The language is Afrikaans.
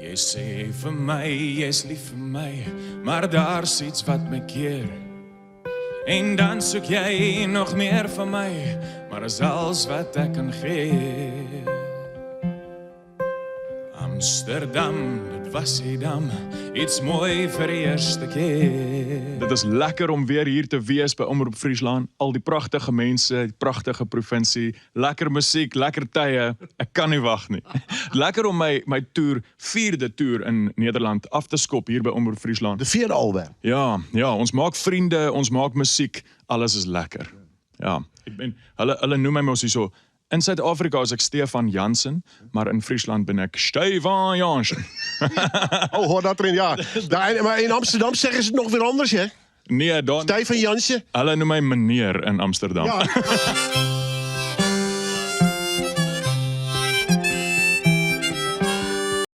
Jy sê vir my, jy's lief vir my, maar daar's iets wat my keer. En dan soek jy nog meer van my, maar is alles wat ek kan gee. Amsterdam, dit was die dam, iets mooi vir die eerste keer. Dit is lekker om weer hier te wees by Omroep Friesland. Al die pragtige mense, die pragtige provinsie, lekker musiek, lekker tye. Ek kan nie wag nie. Lekker om my toer, 4de toer in Nederland af te skop hier by Omroep Friesland. De 4de alweer. Ja, ons maak vriende, ons maak musiek, alles is lekker. Ja, hulle noem my mos hierso. In Suid-Afrika is ek Stefan Jansen, maar in Friesland ben ek Stefan Jansen. Oh, hoor dat erin, ja. Maar in Amsterdam zeggen ze het nog weer anders, hè? Nee, dan... Stefan Jansen. Hulle noem my meneer in Amsterdam. Ja.